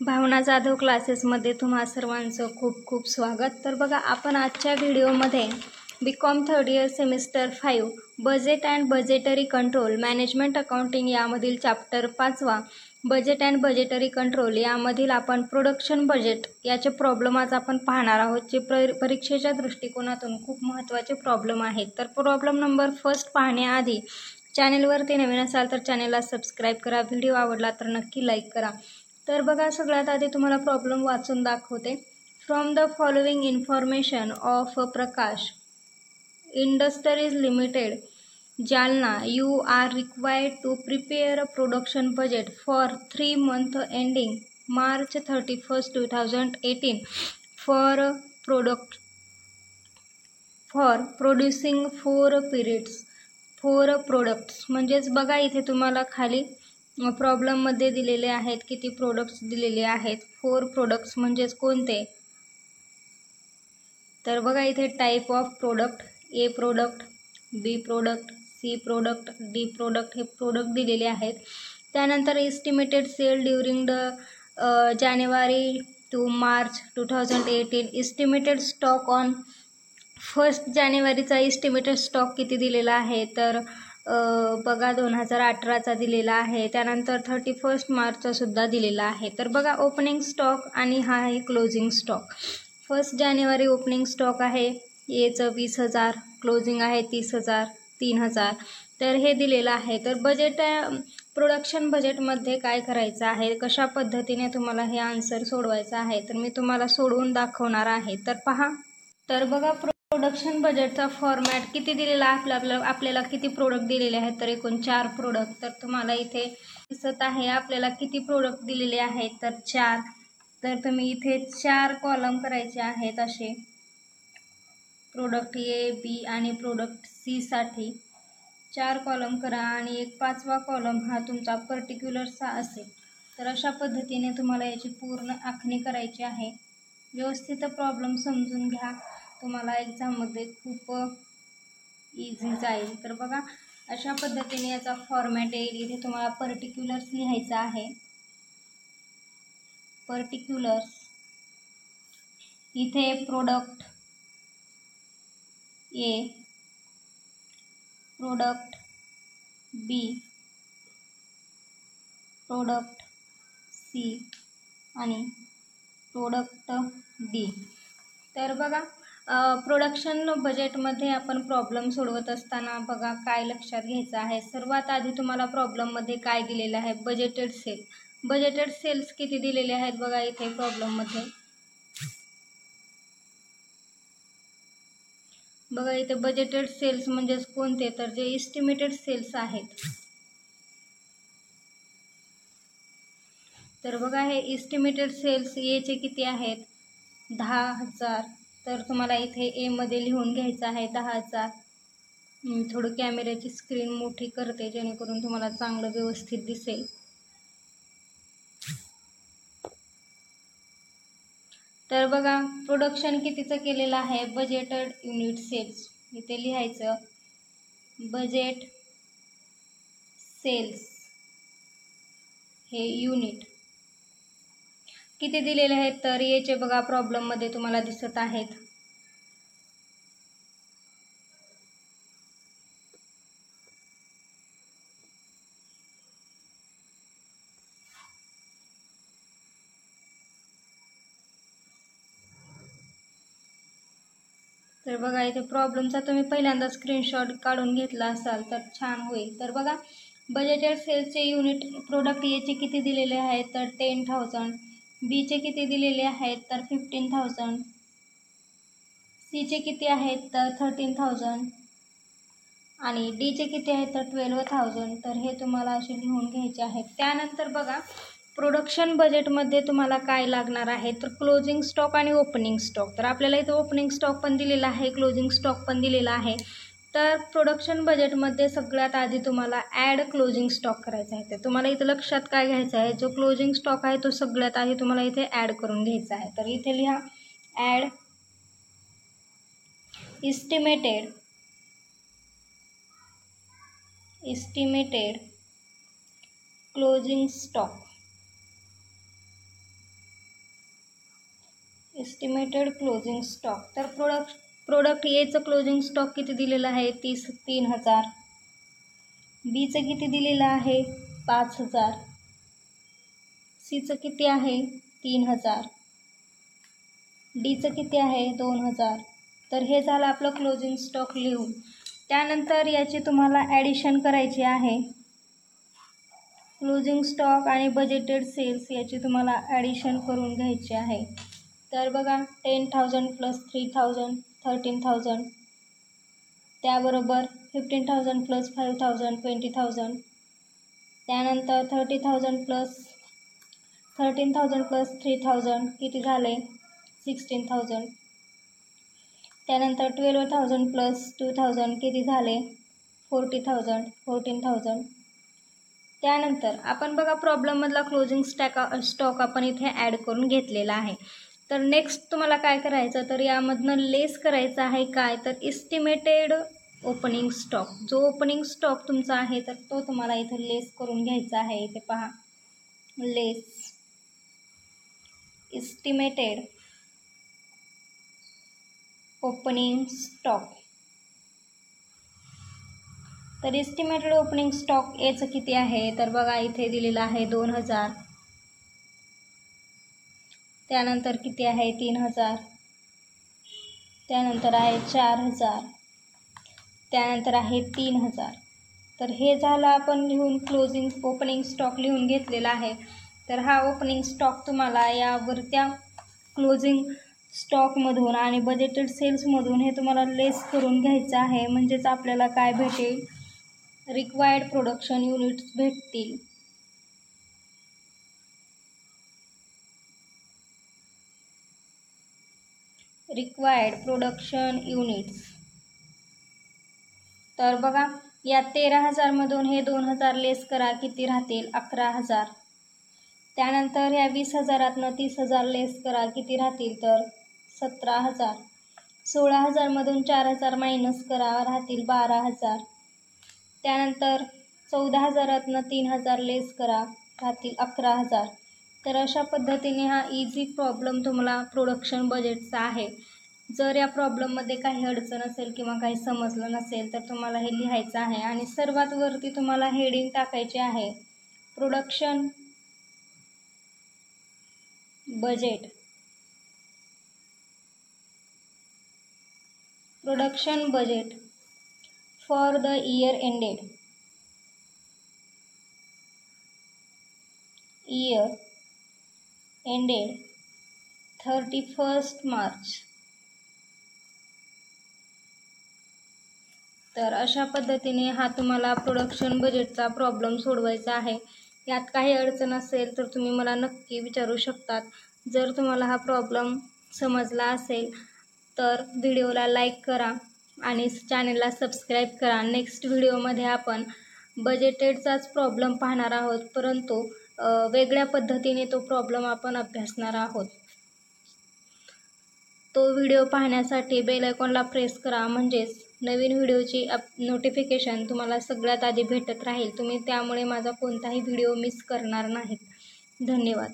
भावना जाधव क्लासेसमध्ये तुम्हा सर्वांचं खूप खूप स्वागत। तर बघा, आपण आजच्या व्हिडिओमध्ये BCom third year semester 5 budget and budgetary control management accounting यामधील चॅप्टर 5वा बजेट अँड बजेटरी कंट्रोल यामधील आपण प्रोडक्शन बजेट याचे प्रॉब्लेम आज आपण पाहणार आहोत, जे परीक्षेच्या दृष्टिकोनातून खूप महत्त्वाचे प्रॉब्लेम आहेत। तर प्रॉब्लेम नंबर फर्स्ट पाहण्याआधी चॅनेलवरती नवीन असाल तर चॅनेलला सबस्क्राईब करा, व्हिडिओ आवडला तर नक्की लाईक करा। तर बघा, सगळ्यात आधी तुम्हाला प्रॉब्लेम वाचून दाखवते। From the following information of Prakash industries limited Jalna, you are required to prepare a production budget for 3 months ending March 31st, 2018 for producing 4 periods 4 products। म्हणजेच बघा, इथे तुम्हाला खाली प्रॉब्लेममध्ये दिलेले आहेत, किती प्रोडक्ट्स दिलेले आहेत, 4 प्रोडक्ट्स म्हणजेच कोणते। तर बघा, इथे type of product, A product, B product, C product, D product हे प्रोडक्ट दिलेले आहेत। त्यानंतर एस्टिमेटेड सेल ड्युरिंग द जानेवारी to March 2018, estimated stock on 1 जानेवारीचा एस्टिमेटेड स्टॉक किती दिलेला आहे, तर बघा 2018चा दिलेला आहे। त्यानंतर 31 मार्चचा सुद्धा दिलेला आहे। तर बघा, ओपनिंग स्टॉक आणि हा आहे क्लोजिंग स्टॉक। 1 जानेवारी ओपनिंग स्टॉक आहे एचं 20,000, क्लोजिंग आहे 30,000, 3,000, तर हे दिलेलं आहे। तर बजेट प्रोडक्शन बजेटमध्ये काय करायचं आहे, कशा पद्धतीने तुम्हाला हे आन्सर सोडवायचं आहे, तर मी तुम्हाला सोडवून दाखवणार आहे। तर पहा, तर बघा, प्रोडक्शन बजेटचा फॉर्मॅट किती दिलेला आहे, आपल्याला किती प्रोडक्ट दिलेले आहेत, तर एकूण 4 प्रोडक्ट। तर तुम्हाला इथे दिसत आहे आपल्याला किती प्रोडक्ट दिलेले आहेत, तर 4। तर तुम्ही इथे 4 कॉलम करायचे आहेत असे, प्रोडक्ट ए, बी आणि प्रोडक्ट सी साठी 4 कॉलम करा आणि एक 5वा कॉलम हा तुमचा पर्टिक्युलरचा असेल। तर अशा पद्धतीने तुम्हाला याची पूर्ण आखणी करायची आहे। व्यवस्थित प्रॉब्लेम समजून घ्या, तुम्हाला एक्झाममध्ये खूप इझी जाईल। तर बघा, अशा पद्धतीने याचा फॉर्मॅट येईल। इथे तुम्हाला पर्टिक्युलर्स लिहायचं आहे, पर्टिक्युलर्स, इथे product A, product B, product C आणि प्रोडक्ट डी। तर बघा, प्रोडक्शन बजेटमध्ये आपण प्रॉब्लेम सोडवत असताना बघा काय लक्षात घ्यायचं आहे। सर्वात आधी तुम्हाला प्रॉब्लेममध्ये काय दिलेलं आहे, बजेटेड सेल। बजेटेड सेल्स किती दिलेले आहेत बघा इथे प्रॉब्लेममध्ये, बघा इथे बजेटेड सेल्स म्हणजेच कोणते, तर जे एस्टिमेटेड सेल्स आहेत। तर बघा, हे एस्टिमेटेड सेल्स एचे किती आहेत, 10,000। तर तुम्हाला इथे ए मध्ये लिहून घ्यायचं आहे 10,000। थोडं कॅमेऱ्याची स्क्रीन मोठी करते जेणेकरून तुम्हाला चांगलं व्यवस्थित दिसेल। तर बघा, प्रोडक्शन कितीचं केलेलं आहे, बजेटेड युनिट सेल्स, इथे लिहायचं बजेट सेल्स हे युनिट किती दिलेले आहेत, तर याचे बघा प्रॉब्लेममध्ये तुम्हाला दिसत आहेत। तर बघा, इथे प्रॉब्लेमचा तुम्ही पहिल्यांदा स्क्रीनशॉट काढून घेतला असाल तर छान होईल। तर बघा, बजेटेड सेल्सचे युनिट प्रोडक्ट एचे किती दिलेले आहेत, तर 10,000, बीचे किती दिलेले आहेत, तर 15,000, सीचे किती आहेत, तर 13,000 आणि डीचे किती आहेत, तर 12,000। तर हे तुम्हाला असे लिहून घ्यायचे आहेत। त्यानंतर बघा, प्रोडक्शन बजेटमध्ये तुम्हाला काय लागणार आहे, तर क्लोजिंग स्टॉक आणि ओपनिंग स्टॉक। तर आपल्याला इथे ओपनिंग स्टॉक पण दिलेला आहे, क्लोजिंग स्टॉक पण दिलेला आहे। तर प्रोडक्शन बजेटमध्ये सगळ्यात आधी तुम्हाला ॲड क्लोजिंग स्टॉक करायचा आहे। तर तुम्हाला इथे लक्षात काय घ्यायचं आहे, जो क्लोजिंग स्टॉक आहे तो सगळ्यात आधी तुम्हाला इथे ॲड करून घ्यायचा आहे। तर इथे लिहा add estimated closing stock. Estimated closing stock. तर प्रोडक्ट एचं क्लोजिंग स्टॉक किती दिलेला आहे? 3,000. बीचं किती दिलेलं आहे? 5,000. सीचं किती आहे? 3,000. डीचं किती आहे? 2,000. तर हे झालं आपलं क्लोजिंग स्टॉक लिहून. त्यानंतर याची तुम्हाला ॲडिशन करायची आहे. क्लोजिंग स्टॉक आणि बजेटेड सेल्स याची तुम्हाला ॲडिशन करून घ्यायची आहे. तर बघा 10,000 प्लस 3,000 13,000, त्याबरोबर 15,000 प्लस 5,000 20,000, त्यानंतर 30,000 प्लस 13,000 प्लस 3,000 किती झाले? 16,000. त्यानंतर 12,000 प्लस 2,000 किती झाले? 14,000. त्यानंतर आपण बघा प्रॉब्लेममधला क्लोजिंग स्टॉक आपण इथे ॲड करून घेतलेला आहे. तर नेक्स्ट तुम्हाला काय करायचं, तर यामधनं लेस करायचं आहे काय, तर एस्टिमेटेड ओपनिंग स्टॉक. जो ओपनिंग स्टॉक तुमचा आहे तर तो तुम्हाला इथे लेस करून घ्यायचा आहे. इथे पहा, लेस एस्टिमेटेड ओपनिंग स्टॉक. तर एस्टिमेटेड ओपनिंग स्टॉक एचं किती आहे, तर बघा इथे दिलेलं आहे 2,000. त्यानंतर किती आहे? 3,000. त्यानंतर आहे 4,000. त्यानंतर आहे 3,000. तर हे झालं आपण लिहून क्लोजिंग ओपनिंग स्टॉक लिहून घेतलेला आहे. तर हा ओपनिंग स्टॉक तुम्हाला यावरत्या क्लोजिंग स्टॉकमधून आणि बजेटेड सेल्समधून हे तुम्हाला लेस करून घ्यायचं आहे. म्हणजेच आपल्याला काय भेटेल? रिक्वायर्ड प्रोडक्शन युनिट्स भेटतील. Required production units. तर बघा या 13,000 मधून हे 2,000 लेस करा, किती राहतील? 11,000. त्यानंतर या 20,000तनं 30,000 लेस करा, किती राहतील? तर 17,000. 16,000 मधून 4,000 मायनस करा, राहतील 12,000. त्यानंतर 14,000तनं 3,000 लेस करा, राहतील 11,000. तर अशा पद्धतीने हा इझी प्रॉब्लेम तुम्हाला प्रोडक्शन बजेटचा आहे. जर या प्रॉब्लेममध्ये काही अडचण असेल किंवा काही समजलं नसेल तर तुम्हाला हे लिहायचं आहे. आणि सर्वात वरती तुम्हाला हेडिंग टाकायचे आहे, production budget. Production budget for the year ended. Year ended 31st March. तर अशा पद्धतीने हा तुम्हाला प्रोडक्शन बजेटचा प्रॉब्लेम सोडवायचा आहे. यात काही अडचण असेल तर तुम्ही मला नक्की विचारू शकतात. जर तुम्हाला हा प्रॉब्लेम समजला असेल तर व्हिडिओला लाईक करा आणि चॅनलला सबस्क्राईब करा. नेक्स्ट व्हिडिओमध्ये आपण बजेटेडचाच प्रॉब्लेम पाहणार आहोत, परंतु वेगळ्या पद्धतीने तो प्रॉब्लेम आपण अभ्यासणार आहोत. तो व्हिडिओ पाहण्यासाठी बेल आयकॉनला प्रेस करा, म्हणजेच नवीन व्हिडिओची नोटिफिकेशन तुम्हाला सगळ्यात आधी भेटत राहील. तुम्ही त्यामुळे माझा कोणताही व्हिडिओ मिस करणार नाहीत. धन्यवाद.